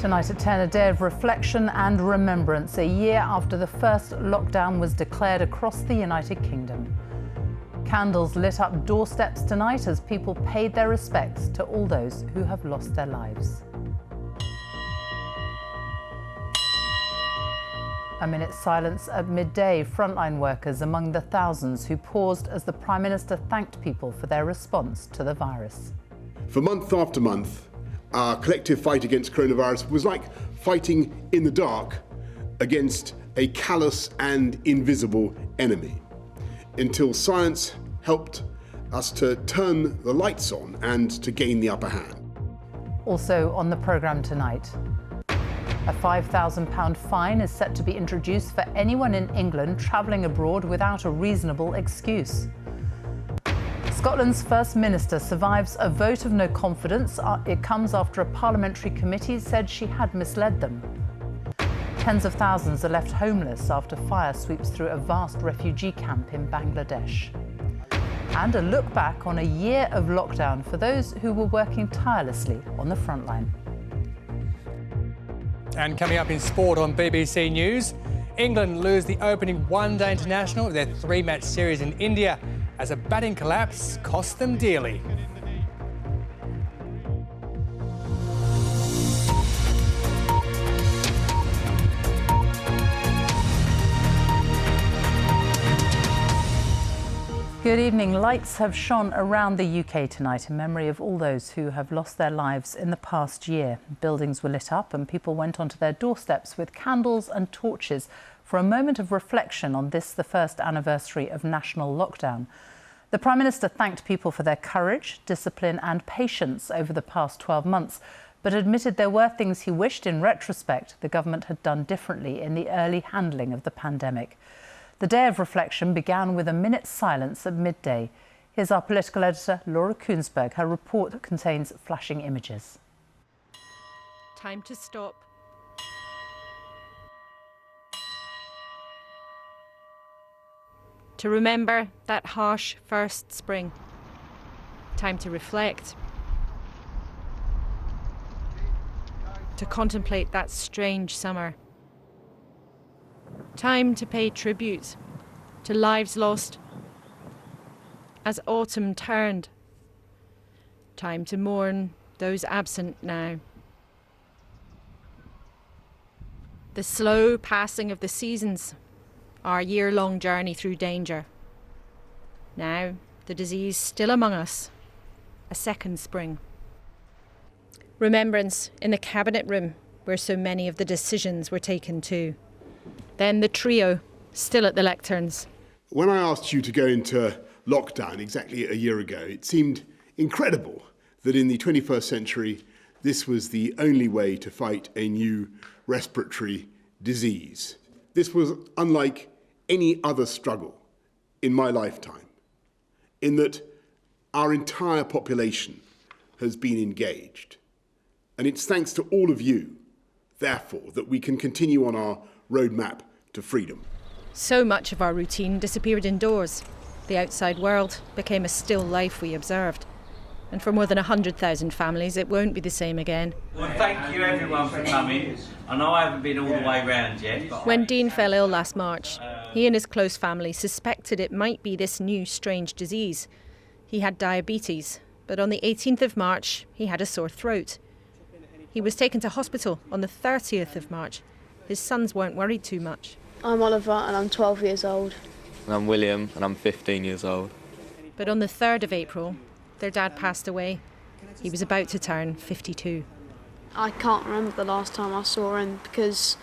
Tonight at 10, a day of reflection and remembrance, a year after the first lockdown was declared across the United Kingdom. Candles lit up doorsteps tonight as people paid their respects to all those who have lost their lives. A minute's silence at midday, frontline workers among the thousands who paused as the Prime Minister thanked people for their response to the virus. For month after month, our collective fight against coronavirus was like fighting in the dark against a callous and invisible enemy, until science helped us to turn the lights on and to gain the upper hand. Also on the programme tonight, a £5,000 fine is set to be introduced for anyone in England travelling abroad without a reasonable excuse. Scotland's First Minister survives a vote of no confidence. It comes after a parliamentary committee said she had misled them. Tens of thousands are left homeless after fire sweeps through a vast refugee camp in Bangladesh. And a look back on a year of lockdown for those who were working tirelessly on the front line. And coming up in sport on BBC News, England lose the opening one-day international of their three-match series in India as a batting collapse cost them dearly. Good evening. Lights have shone around the UK tonight in memory of all those who have lost their lives in the past year. Buildings were lit up and people went onto their doorsteps with candles and torches for a moment of reflection on this, the first anniversary of national lockdown. The Prime Minister thanked people for their courage, discipline and patience over the past 12 months, but admitted there were things he wished in retrospect the government had done differently in the early handling of the pandemic. The day of reflection began with a minute's silence at midday. Here's our political editor, Laura Kunsberg. Her report contains flashing images. Time to stop. To remember that harsh first spring. Time to reflect. To contemplate that strange summer. Time to pay tribute to lives lost as autumn turned. Time to mourn those absent now. The slow passing of the seasons, our year-long journey through danger. Now, the disease still among us, a second spring. Remembrance in the cabinet room where so many of the decisions were taken too. Then the trio, still at the lecterns. When I asked you to go into lockdown exactly a year ago, it seemed incredible that in the 21st century, this was the only way to fight a new respiratory disease. This was unlike any other struggle in my lifetime, in that our entire population has been engaged. And it's thanks to all of you, therefore, that we can continue on our roadmap to freedom. So much of our routine disappeared indoors. The outside world became a still life we observed. And for more than 100,000 families, it won't be the same again. Well, thank you everyone for coming. I know I haven't been all the way round yet. But When Dean fell ill last March, he and his close family suspected it might be this new strange disease. He had diabetes, but on the 18th of March, he had a sore throat. He was taken to hospital on the 30th of March. His sons weren't worried too much. I'm Oliver and I'm 12 years old. And I'm William and I'm 15 years old. But on the 3rd of April, their dad passed away. He was about to turn 52. I can't remember the last time I saw him because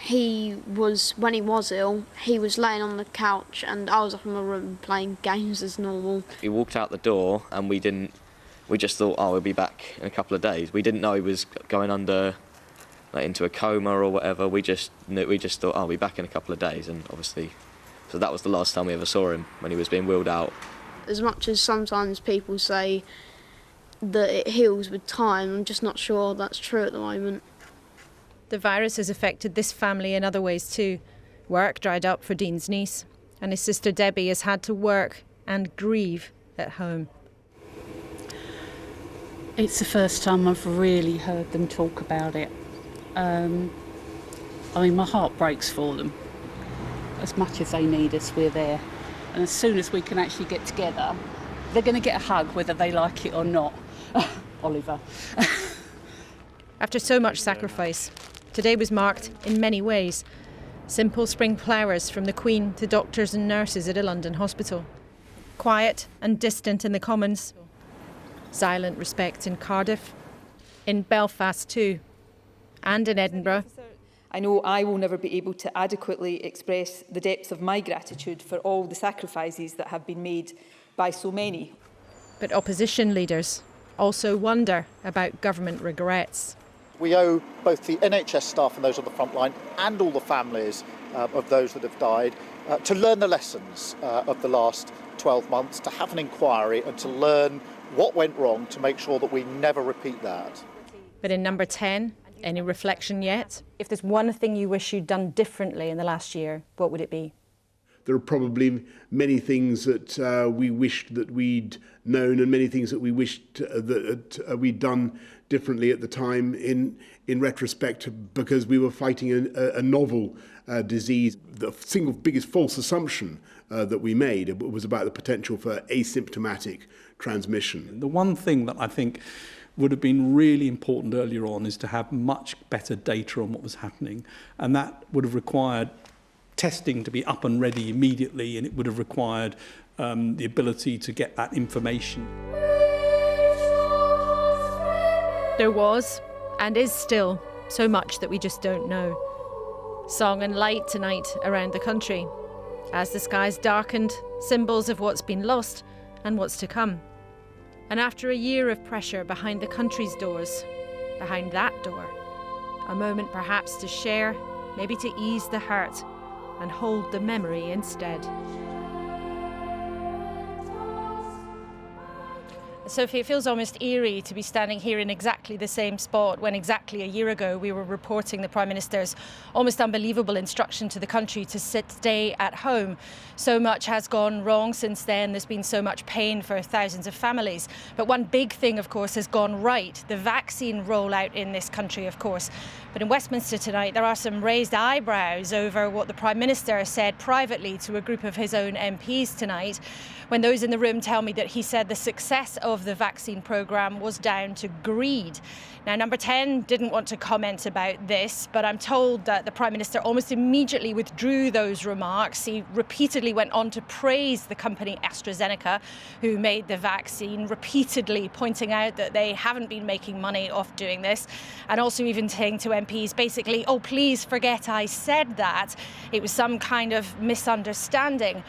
he was, when he was ill, he was laying on the couch and I was up in my room playing games as normal. He walked out the door and we just thought, oh, we'll be back in a couple of days. We didn't know he was going into a coma or whatever. We just thought, oh, we'll be back in a couple of days, and obviously, so that was the last time we ever saw him, when he was being wheeled out. As much as sometimes people say that it heals with time, I'm just not sure that's true at the moment. The virus has affected this family in other ways too. Work dried up for Dean's niece, and his sister Debbie has had to work and grieve at home. It's the first time I've really heard them talk about it. I mean, my heart breaks for them. As much as they need us, we're there. And as soon as we can actually get together, they're going to get a hug whether they like it or not. Oliver. After so much sacrifice, today was marked in many ways. Simple spring flowers from the Queen to doctors and nurses at a London hospital. Quiet and distant in the Commons. Silent respect in Cardiff. In Belfast too. And in Edinburgh. I know I will never be able to adequately express the depths of my gratitude for all the sacrifices that have been made by so many. But opposition leaders also wonder about government regrets. We owe both the NHS staff and those on the front line and all the families of those that have died to learn the lessons of the last 12 months, to have an inquiry and to learn what went wrong to make sure that we never repeat that. But in number 10, any reflection yet? If there's one thing you wish you'd done differently in the last year, what would it be? There are probably many things that we wished that we'd known, and many things that we wished that we'd done differently at the time in retrospect, because we were fighting a novel disease. The single biggest false assumption that we made was about the potential for asymptomatic transmission. The one thing that I think would have been really important earlier on is to have much better data on what was happening, and that would have required testing to be up and ready immediately, and it would have required the ability to get that information. There was, and is still, so much that we just don't know. Song and light tonight around the country. As the skies darkened, symbols of what's been lost and what's to come. And after a year of pressure behind the country's doors, behind that door, a moment perhaps to share, maybe to ease the hurt, and hold the memory instead. Sophie, it feels almost eerie to be standing here in exactly the same spot when exactly a year ago we were reporting the Prime Minister's almost unbelievable instruction to the country to stay at home. So much has gone wrong since then. There's been so much pain for thousands of families. But one big thing, of course, has gone right. The vaccine rollout in this country, of course. But in Westminster tonight, there are some raised eyebrows over what the Prime Minister said privately to a group of his own MPs tonight, when those in the room tell me that he said the success of the vaccine programme was down to greed. Now, number 10 didn't want to comment about this, but I'm told that the Prime Minister almost immediately withdrew those remarks. He repeatedly went on to praise the company AstraZeneca, who made the vaccine, repeatedly pointing out that they haven't been making money off doing this, and also even saying to MPs basically, oh, please forget I said that. It was some kind of misunderstanding.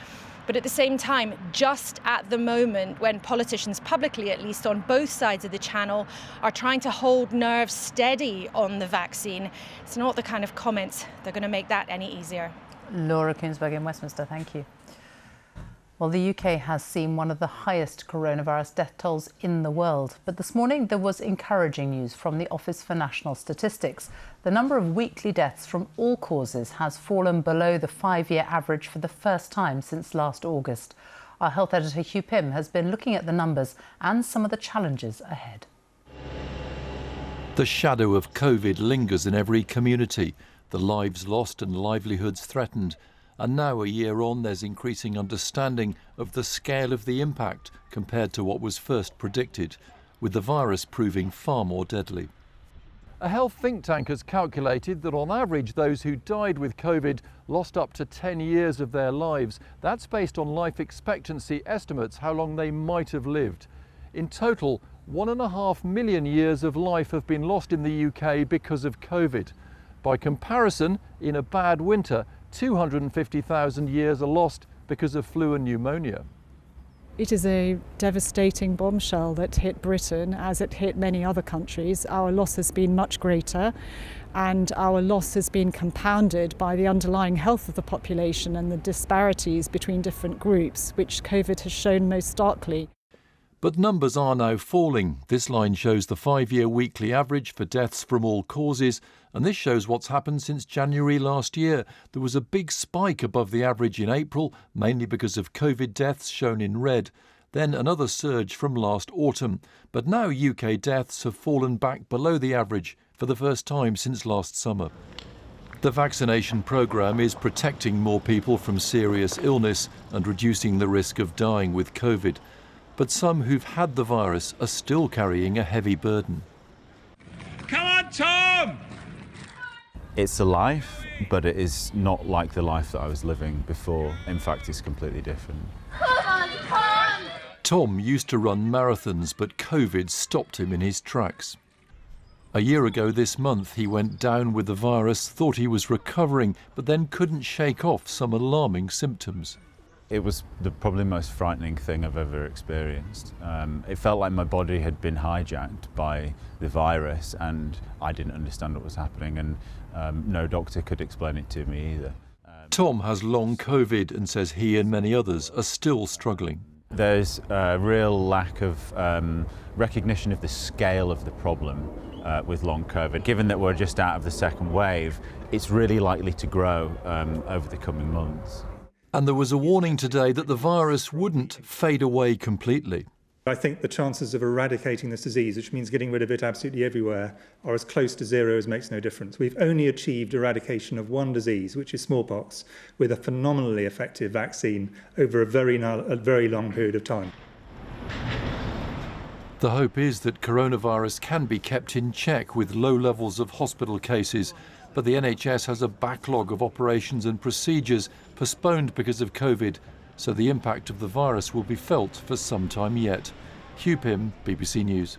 But at the same time, just at the moment when politicians, publicly at least on both sides of the channel, are trying to hold nerves steady on the vaccine, it's not the kind of comments that are going to make that any easier. Laura Koonsberg in Westminster, thank you. Well, the UK has seen one of the highest coronavirus death tolls in the world. But this morning there was encouraging news from the Office for National Statistics. The number of weekly deaths from all causes has fallen below the 5-year average for the first time since last August. Our health editor Hugh Pym has been looking at the numbers and some of the challenges ahead. The shadow of COVID lingers in every community. The lives lost and livelihoods threatened. And now, a year on, there's increasing understanding of the scale of the impact compared to what was first predicted, with the virus proving far more deadly. A health think tank has calculated that on average those who died with COVID lost up to 10 years of their lives. That's based on life expectancy estimates, how long they might have lived. In total, 1.5 million years of life have been lost in the UK because of COVID. By comparison, in a bad winter, 250,000 years are lost because of flu and pneumonia. It is a devastating bombshell that hit Britain as it hit many other countries. Our loss has been much greater, and our loss has been compounded by the underlying health of the population and the disparities between different groups, which COVID has shown most starkly. But numbers are now falling. This line shows the 5-year weekly average for deaths from all causes, and this shows what's happened since January last year. There was a big spike above the average in April, mainly because of COVID deaths shown in red. then another surge from last autumn. But now UK deaths have fallen back below the average for the first time since last summer. The vaccination programme is protecting more people from serious illness and reducing the risk of dying with COVID. But some who've had the virus are still carrying a heavy burden. Come on, Tom! It's a life, but it is not like the life that I was living before. In fact, it's completely different. Come on, Tom! Tom used to run marathons, but COVID stopped him in his tracks. A year ago this month, he went down with the virus, thought he was recovering, but then couldn't shake off some alarming symptoms. It was the probably most frightening thing I've ever experienced. It felt like my body had been hijacked by the virus, and I didn't understand what was happening, and no doctor could explain it to me either. Tom has long COVID and says he and many others are still struggling. There's a real lack of recognition of the scale of the problem with long COVID. Given that we're just out of the second wave, it's really likely to grow over the coming months. And there was a warning today that the virus wouldn't fade away completely. I think the chances of eradicating this disease, which means getting rid of it absolutely everywhere, are as close to zero as makes no difference. We've only achieved eradication of one disease, which is smallpox, with a phenomenally effective vaccine over a very long period of time. The hope is that coronavirus can be kept in check with low levels of hospital cases, but the NHS has a backlog of operations and procedures postponed because of COVID, so the impact of the virus will be felt for some time yet. Hugh Pym, BBC News.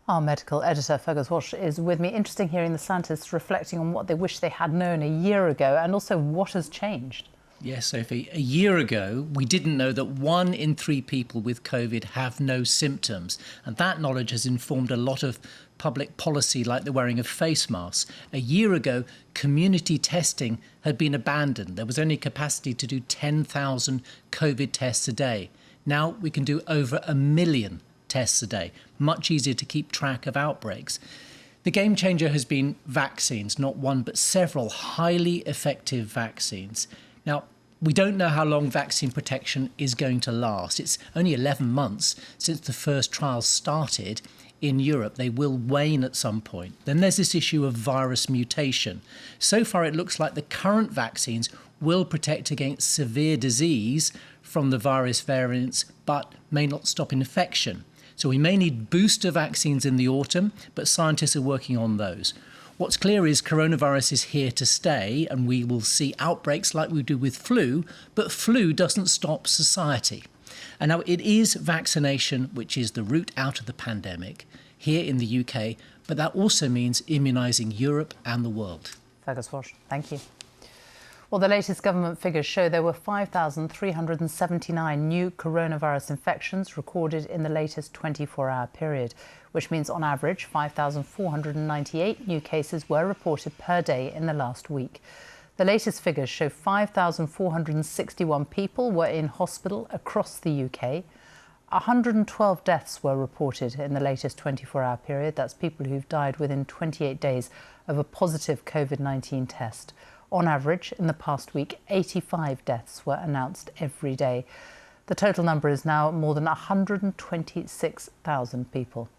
Our medical editor, Fergus Walsh, is with me. Interesting hearing the scientists reflecting on what they wish they had known a year ago and also what has changed. Yes, Sophie. A year ago, we didn't know that 1 in 3 people with COVID have no symptoms. And that knowledge has informed a lot of public policy, like the wearing of face masks. A year ago, community testing had been abandoned. There was only capacity to do 10,000 COVID tests a day. Now we can do over 1 million tests a day. Much easier to keep track of outbreaks. The game changer has been vaccines, not one, but several highly effective vaccines. Now, we don't know how long vaccine protection is going to last. It's only 11 months since the first trials started in Europe. They will wane at some point. Then there's this issue of virus mutation. So far, it looks like the current vaccines will protect against severe disease from the virus variants, but may not stop infection. So we may need booster vaccines in the autumn, but scientists are working on those. What's clear is coronavirus is here to stay, and we will see outbreaks like we do with flu, but flu doesn't stop society. And now it is vaccination which is the route out of the pandemic here in the UK, but that also means immunising Europe and the world. Fergus Walsh, thank you. Well, the latest government figures show there were 5,379 new coronavirus infections recorded in the latest 24-hour period, which means on average 5,498 new cases were reported per day in the last week. The latest figures show 5,461 people were in hospital across the UK. 112 deaths were reported in the latest 24-hour period. That's people who've died within 28 days of a positive COVID-19 test. On average, in the past week, 85 deaths were announced every day. The total number is now more than 126,000 people.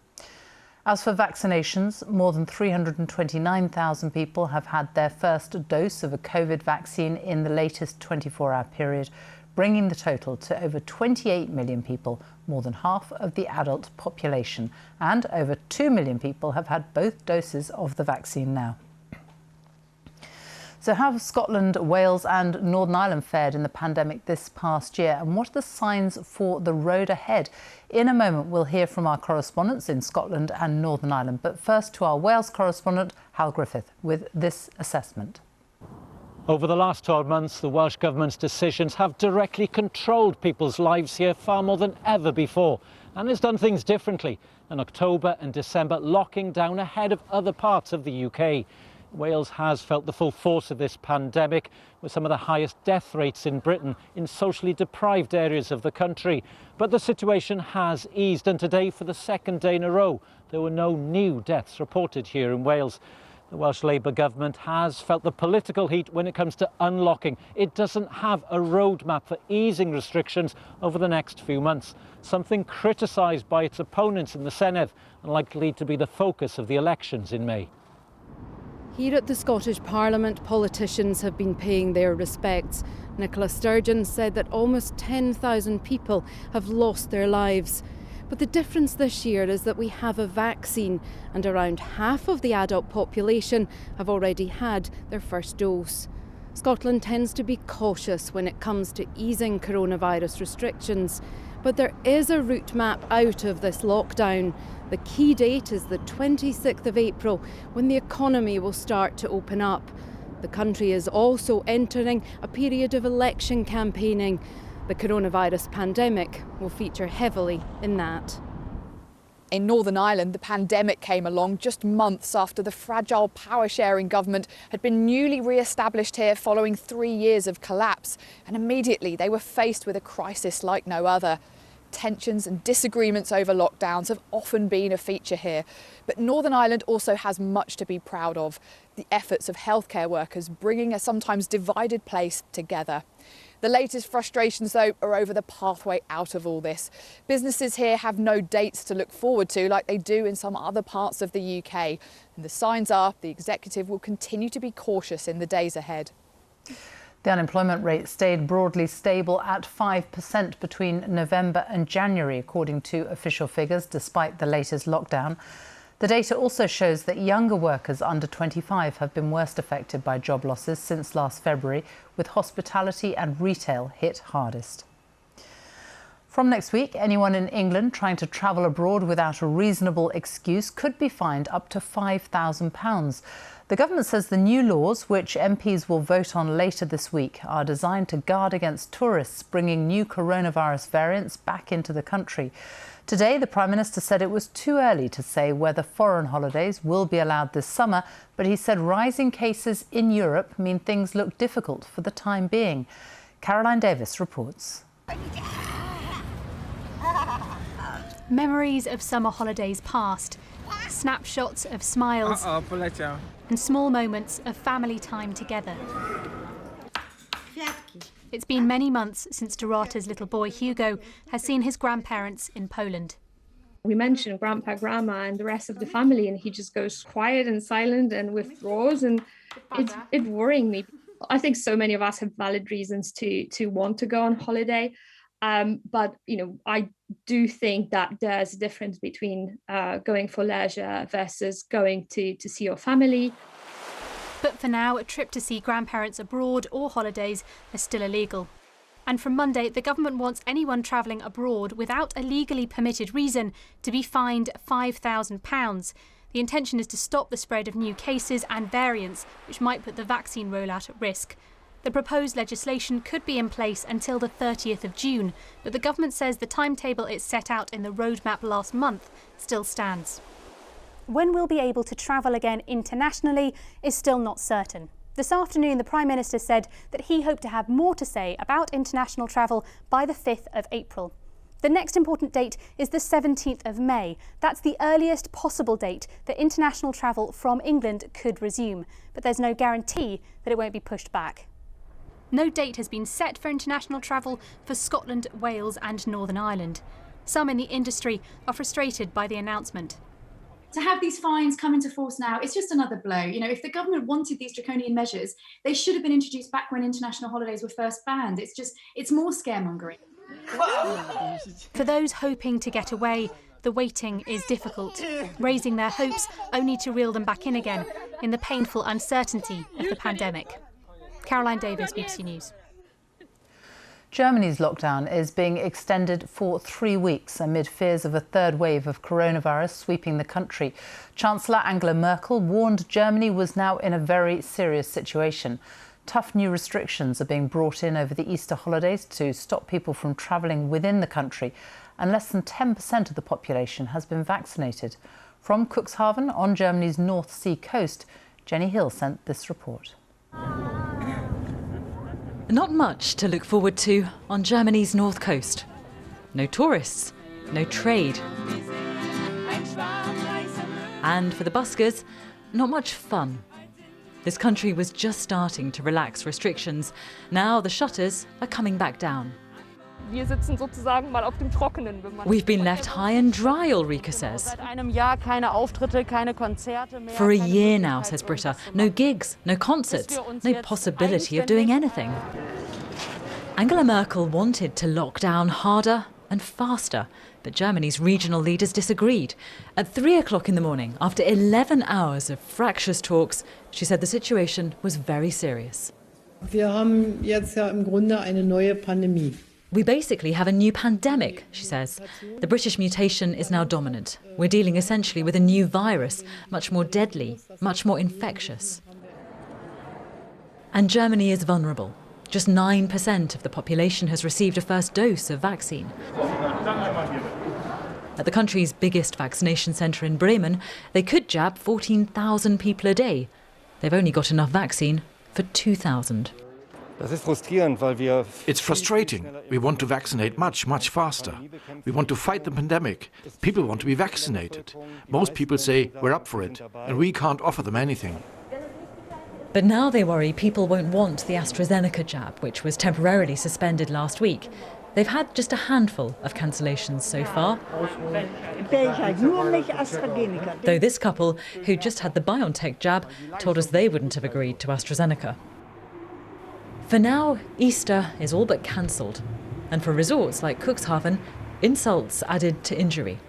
As for vaccinations, more than 329,000 people have had their first dose of a COVID vaccine in the latest 24-hour period, bringing the total to over 28 million people, more than half of the adult population, and over 2 million people have had both doses of the vaccine now. So how have Scotland, Wales and Northern Ireland fared in the pandemic this past year, and what are the signs for the road ahead? In a moment, we'll hear from our correspondents in Scotland and Northern Ireland. But first to our Wales correspondent, Hal Griffith, with this assessment. Over the last 12 months, the Welsh Government's decisions have directly controlled people's lives here far more than ever before, and has done things differently. In October and December, locking down ahead of other parts of the UK. Wales has felt the full force of this pandemic, with some of the highest death rates in Britain in socially deprived areas of the country. But the situation has eased, and today, for the second day in a row, there were no new deaths reported here in Wales. The Welsh Labour government has felt the political heat when it comes to unlocking. It doesn't have a roadmap for easing restrictions over the next few months, something criticised by its opponents in the Senedd and likely to be the focus of the elections in May. Here at the Scottish Parliament, politicians have been paying their respects. Nicola Sturgeon said that almost 10,000 people have lost their lives. But the difference this year is that we have a vaccine, and around half of the adult population have already had their first dose. Scotland tends to be cautious when it comes to easing coronavirus restrictions, but there is a route map out of this lockdown. The key date is the 26th of April, when the economy will start to open up. The country is also entering a period of election campaigning. The coronavirus pandemic will feature heavily in that. In Northern Ireland, the pandemic came along just months after the fragile power-sharing government had been newly re-established here following 3 years of collapse. And immediately they were faced with a crisis like no other. Tensions and disagreements over lockdowns have often been a feature here. But Northern Ireland also has much to be proud of. The efforts of healthcare workers bringing a sometimes divided place together. The latest frustrations, though, are over the pathway out of all this. Businesses here have no dates to look forward to like they do in some other parts of the UK. And the signs are the executive will continue to be cautious in the days ahead. The unemployment rate stayed broadly stable at 5% between November and January, according to official figures, despite the latest lockdown. The data also shows that younger workers under 25 have been worst affected by job losses since last February, with hospitality and retail hit hardest. From next week, anyone in England trying to travel abroad without a reasonable excuse could be fined up to £5,000. The government says the new laws, which MPs will vote on later this week, are designed to guard against tourists bringing new coronavirus variants back into the country. Today, the Prime Minister said it was too early to say whether foreign holidays will be allowed this summer, but he said rising cases in Europe mean things look difficult for the time being. Caroline Davis reports. Memories of summer holidays past, snapshots of smiles and small moments of family time together. It's been many months since Dorata's little boy Hugo has seen his grandparents in Poland. We mentioned Grandpa, Grandma and the rest of the family, and he just goes quiet and silent and withdraws, and it's worrying me. I think so many of us have valid reasons to want to go on holiday. But, you know, I do think that there's a difference between going for leisure versus going to see your family. But for now, a trip to see grandparents abroad or holidays are still illegal. And from Monday, the government wants anyone travelling abroad without a legally permitted reason to be fined £5,000. The intention is to stop the spread of new cases and variants, which might put the vaccine rollout at risk. The proposed legislation could be in place until the 30th of June, but the government says the timetable it set out in the roadmap last month still stands. When we'll be able to travel again internationally is still not certain. This afternoon, the Prime Minister said that he hoped to have more to say about international travel by the 5th of April. The next important date is the 17th of May. That's the earliest possible date that international travel from England could resume, but there's no guarantee that it won't be pushed back. No date has been set for international travel for Scotland, Wales and Northern Ireland. Some in the industry are frustrated by the announcement. To have these fines come into force now, it's just another blow. You know, if the government wanted these draconian measures, they should have been introduced back when international holidays were first banned. It's more scaremongering. For those hoping to get away, the waiting is difficult. Raising their hopes only to reel them back in again in the painful uncertainty of the pandemic. Caroline Davis, BBC News. Germany's lockdown is being extended for 3 weeks amid fears of a third wave of coronavirus sweeping the country. Chancellor Angela Merkel warned Germany was now in a very serious situation. Tough new restrictions are being brought in over the Easter holidays to stop people from travelling within the country, and less than 10% of the population has been vaccinated. From Cuxhaven on Germany's North Sea coast, Jenny Hill sent this report. Not much to look forward to on Germany's north coast. No tourists, no trade. And for the buskers, not much fun. This country was just starting to relax restrictions. Now the shutters are coming back down. We've been left high and dry, Ulrike says. For a year now, says Britta, no gigs, no concerts, no possibility of doing anything. Angela Merkel wanted to lock down harder and faster, but Germany's regional leaders disagreed. At 3 o'clock in the morning, after 11 hours of fractious talks, she said the situation was very serious. We basically have a new pandemic, she says. The British mutation is now dominant. We're dealing essentially with a new virus, much more deadly, much more infectious. And Germany is vulnerable. Just 9% of the population has received a first dose of vaccine. At the country's biggest vaccination centre in Bremen, they could jab 14,000 people a day. They've only got enough vaccine for 2,000. It's frustrating. We want to vaccinate much, much faster. We want to fight the pandemic. People want to be vaccinated. Most people say we're up for it, and we can't offer them anything. But now they worry people won't want the AstraZeneca jab, which was temporarily suspended last week. They've had just a handful of cancellations so far. Though this couple, who just had the BioNTech jab, told us they wouldn't have agreed to AstraZeneca. For now, Easter is all but cancelled. And for resorts like Cuxhaven, insults added to injury.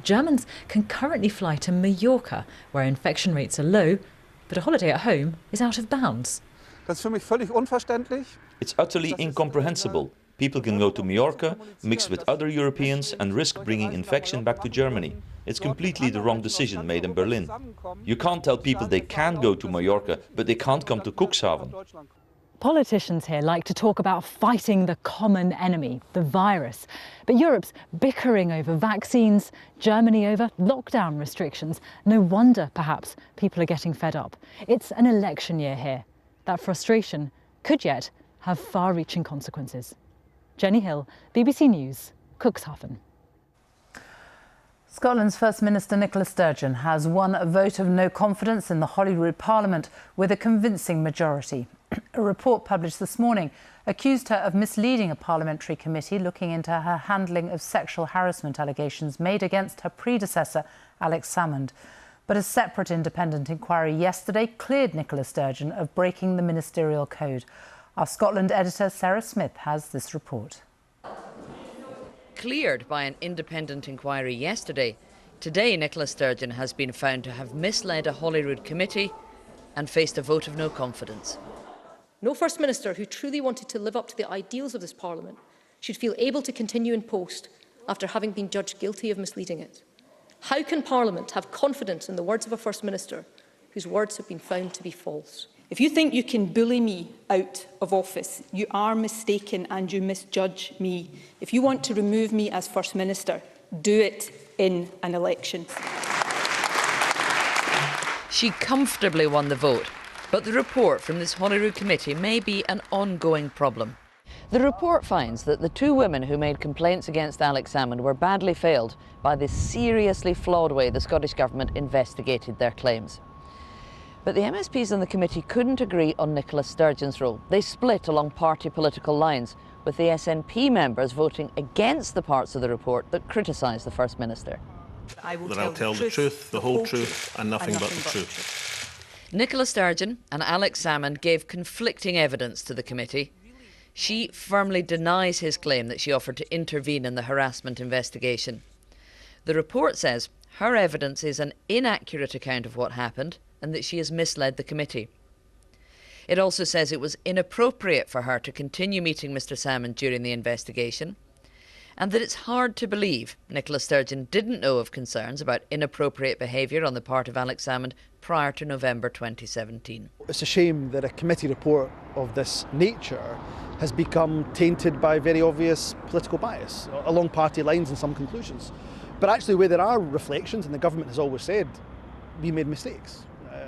Germans can currently fly to Mallorca, where infection rates are low, but a holiday at home is out of bounds. It's utterly incomprehensible. People can go to Mallorca, mix with other Europeans and risk bringing infection back to Germany. It's completely the wrong decision made in Berlin. You can't tell people they can go to Mallorca, but they can't come to Cuxhaven. Politicians here like to talk about fighting the common enemy, the virus. But Europe's bickering over vaccines, Germany over lockdown restrictions. No wonder, perhaps, people are getting fed up. It's an election year here. That frustration could yet have far-reaching consequences. Jenny Hill, BBC News, Cuxhaven. Scotland's First Minister Nicola Sturgeon has won a vote of no confidence in the Holyrood Parliament with a convincing majority. A report published this morning accused her of misleading a parliamentary committee looking into her handling of sexual harassment allegations made against her predecessor, Alex Salmond. But a separate independent inquiry yesterday cleared Nicola Sturgeon of breaking the ministerial code. Our Scotland editor, Sarah Smith, has this report. Cleared by an independent inquiry yesterday, today Nicola Sturgeon has been found to have misled a Holyrood committee and faced a vote of no confidence. No First Minister who truly wanted to live up to the ideals of this Parliament should feel able to continue in post after having been judged guilty of misleading it. How can Parliament have confidence in the words of a First Minister whose words have been found to be false? If you think you can bully me out of office, you are mistaken and you misjudge me. If you want to remove me as First Minister, do it in an election. She comfortably won the vote, but the report from this Holyrood committee may be an ongoing problem. The report finds that the two women who made complaints against Alex Salmond were badly failed by the seriously flawed way the Scottish Government investigated their claims. But the MSPs on the committee couldn't agree on Nicola Sturgeon's role. They split along party political lines, with the SNP members voting against the parts of the report that criticised the First Minister. I'll tell the truth, the whole truth, and nothing but the truth. Nicola Sturgeon and Alex Salmond gave conflicting evidence to the committee. She firmly denies his claim that she offered to intervene in the harassment investigation. The report says her evidence is an inaccurate account of what happened and that she has misled the committee. It also says it was inappropriate for her to continue meeting Mr Salmond during the investigation, and that it's hard to believe Nicola Sturgeon didn't know of concerns about inappropriate behaviour on the part of Alex Salmond prior to November 2017. It's a shame that a committee report of this nature has become tainted by very obvious political bias along party lines in some conclusions. But actually, where there are reflections, and the government has always said, we made mistakes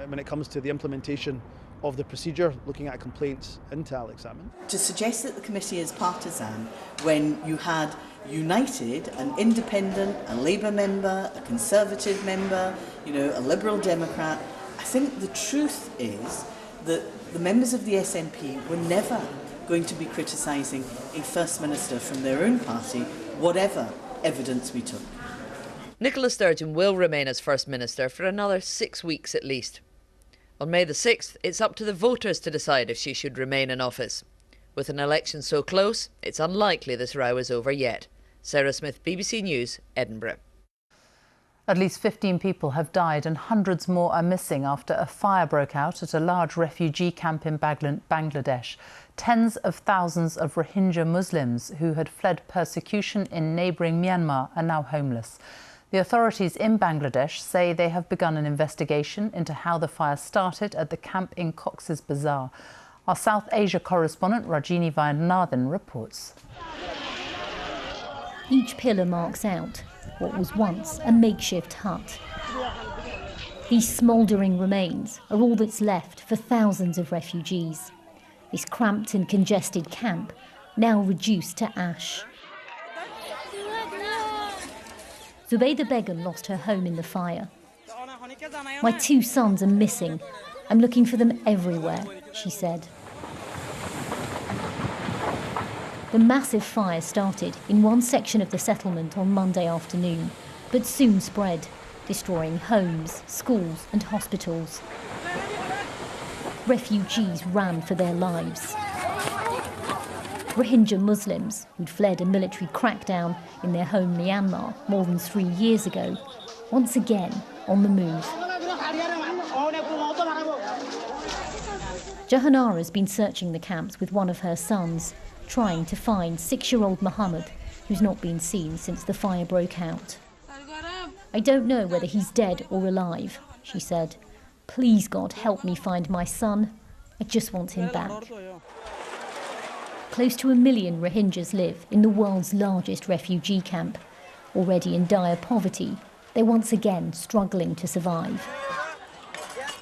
when it comes to the implementation of the procedure, looking at complaints into Alex Salmond. To suggest that the committee is partisan when you had united an independent, a Labour member, a Conservative member, a Liberal Democrat, I think the truth is that the members of the SNP were never going to be criticising a First Minister from their own party, whatever evidence we took. Nicola Sturgeon will remain as First Minister for another 6 weeks at least. On May the 6th, it's up to the voters to decide if she should remain in office. With an election so close, it's unlikely this row is over yet. Sarah Smith, BBC News, Edinburgh. At least 15 people have died and hundreds more are missing after a fire broke out at a large refugee camp in Bangladesh. Tens of thousands of Rohingya Muslims who had fled persecution in neighbouring Myanmar are now homeless. The authorities in Bangladesh say they have begun an investigation into how the fire started at the camp in Cox's Bazar. Our South Asia correspondent Rajini Vaidyanathan reports. Each pillar marks out what was once a makeshift hut. These smouldering remains are all that's left for thousands of refugees. This cramped and congested camp now reduced to ash. Zubaydah Begum lost her home in the fire. "My 2 sons are missing. I'm looking for them everywhere," she said. The massive fire started in one section of the settlement on Monday afternoon, but soon spread, destroying homes, schools and hospitals. Refugees ran for their lives. Rohingya Muslims, who'd fled a military crackdown in their home Myanmar more than 3 years ago, once again on the move. Jahanara's been searching the camps with one of her sons, trying to find 6-year-old Mohammed, who's not been seen since the fire broke out. "I don't know whether he's dead or alive," she said. "Please, God, help me find my son. I just want him back." Close to 1 million Rohingyas live in the world's largest refugee camp. Already in dire poverty, they're once again struggling to survive.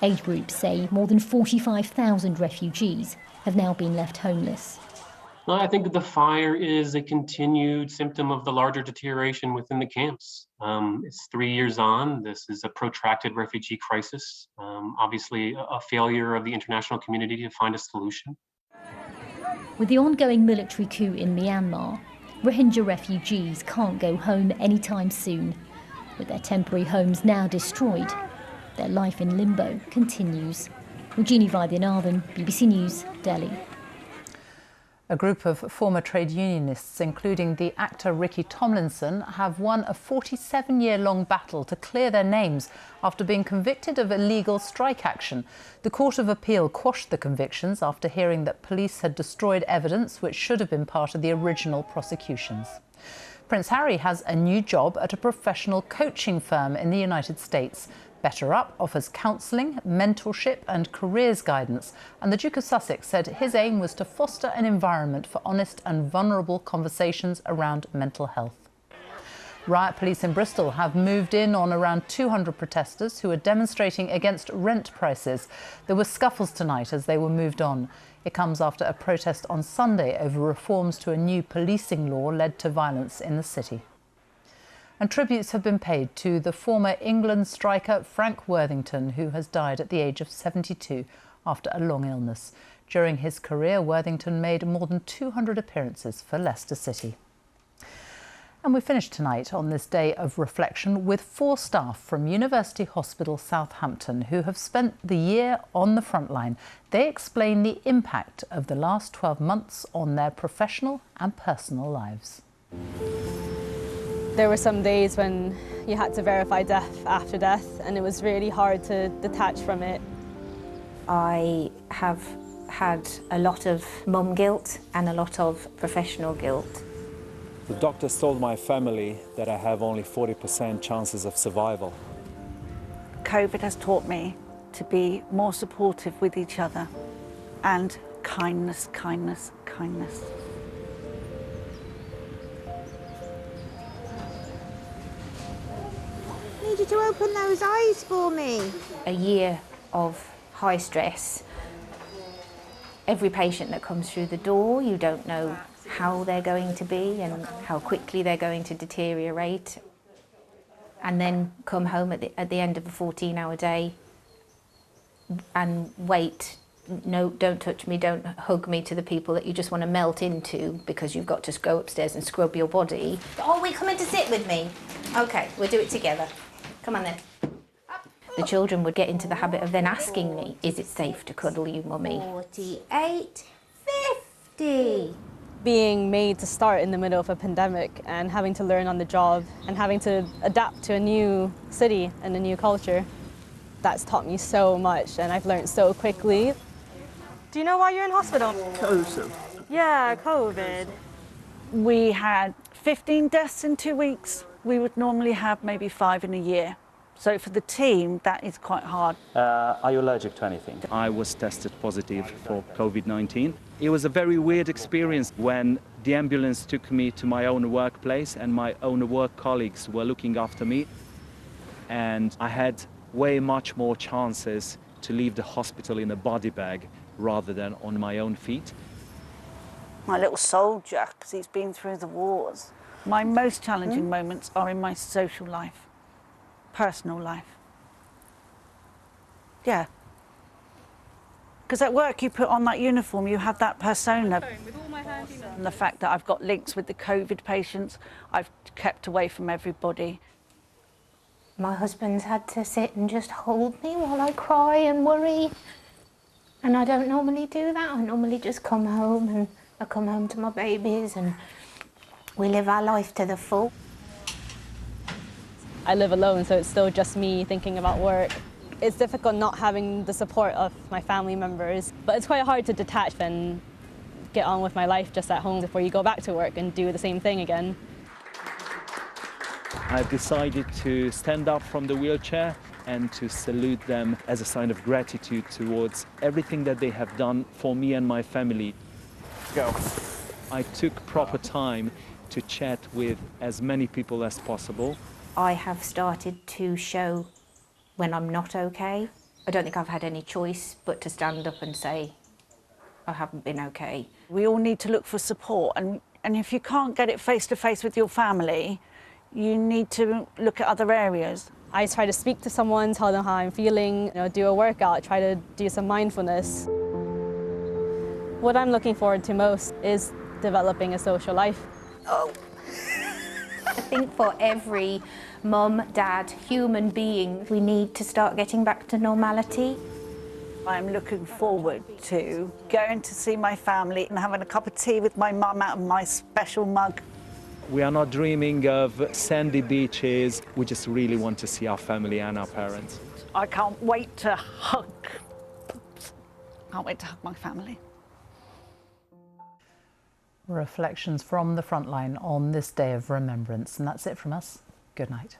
Aid groups say more than 45,000 refugees have now been left homeless. Well, I think that the fire is a continued symptom of the larger deterioration within the camps. It's 3 years on. This is a protracted refugee crisis. Obviously, a failure of the international community to find a solution. With the ongoing military coup in Myanmar, Rohingya refugees can't go home anytime soon. With their temporary homes now destroyed, their life in limbo continues. Rajini Vaidyanathan, BBC News, Delhi. A group of former trade unionists, including the actor Ricky Tomlinson, have won a 47-year-long battle to clear their names after being convicted of illegal strike action. The Court of Appeal quashed the convictions after hearing that police had destroyed evidence which should have been part of the original prosecutions. Prince Harry has a new job at a professional coaching firm in the United States. Better Up offers counselling, mentorship and careers guidance, and the Duke of Sussex said his aim was to foster an environment for honest and vulnerable conversations around mental health. Riot police in Bristol have moved in on around 200 protesters who are demonstrating against rent prices. There were scuffles tonight as they were moved on. It comes after a protest on Sunday over reforms to a new policing law led to violence in the city. And tributes have been paid to the former England striker Frank Worthington, who has died at the age of 72 after a long illness. During his career, Worthington made more than 200 appearances for Leicester City. And we finish tonight on this day of reflection with 4 staff from University Hospital Southampton who have spent the year on the front line. They explain the impact of the last 12 months on their professional and personal lives. There were some days when you had to verify death after death, and it was really hard to detach from it. I have had a lot of mum guilt and a lot of professional guilt. The doctors told my family that I have only 40% chances of survival. COVID has taught me to be more supportive with each other and kindness, kindness, kindness. I need you to open those eyes for me. A year of high stress. Every patient that comes through the door, you don't know how they're going to be and how quickly they're going to deteriorate. And then come home at the end of a 14-hour day and wait. No, don't touch me, don't hug me, to the people that you just want to melt into because you've got to go upstairs and scrub your body. Oh, we're coming to sit with me? OK, we'll do it together. Come on then. The children would get into the habit of then asking me, is it safe to cuddle you, mummy? 48, 50. Being made to start in the middle of a pandemic and having to learn on the job and having to adapt to a new city and a new culture, that's taught me so much and I've learned so quickly. Do you know why you're in hospital? COVID. Yeah, COVID. We had 15 deaths in 2 weeks. We would normally have maybe 5 in a year. So for the team, that is quite hard. Are you allergic to anything? I was tested positive for COVID-19. It was a very weird experience when the ambulance took me to my own workplace and my own work colleagues were looking after me. And I had way much more chances to leave the hospital in a body bag rather than on my own feet. My little soldier, because he's been through the wars. My most challenging moments are in my social life, personal life. Yeah. Because at work you put on that uniform, you have that persona. And the fact that I've got links with the COVID patients, I've kept away from everybody. My husband's had to sit and just hold me while I cry and worry. And I don't normally do that. I normally just come home and I come home to my babies and we live our life to the full. I live alone, so it's still just me thinking about work. It's difficult not having the support of my family members, but it's quite hard to detach and get on with my life just at home before you go back to work and do the same thing again. I've decided to stand up from the wheelchair and to salute them as a sign of gratitude towards everything that they have done for me and my family. Go. I took proper time to chat with as many people as possible. I have started to show when I'm not okay. I don't think I've had any choice but to stand up and say, I haven't been okay. We all need to look for support, and if you can't get it face to face with your family, you need to look at other areas. I try to speak to someone, tell them how I'm feeling, do a workout, try to do some mindfulness. What I'm looking forward to most is developing a social life. Oh. I think for every mum, dad, human being, we need to start getting back to normality. I'm looking forward to going to see my family and having a cup of tea with my mum out of my special mug. We are not dreaming of sandy beaches. We just really want to see our family and our parents. I can't wait to hug. Can't wait to hug my family. Reflections from the frontline on this day of remembrance. And that's it from us. Good night.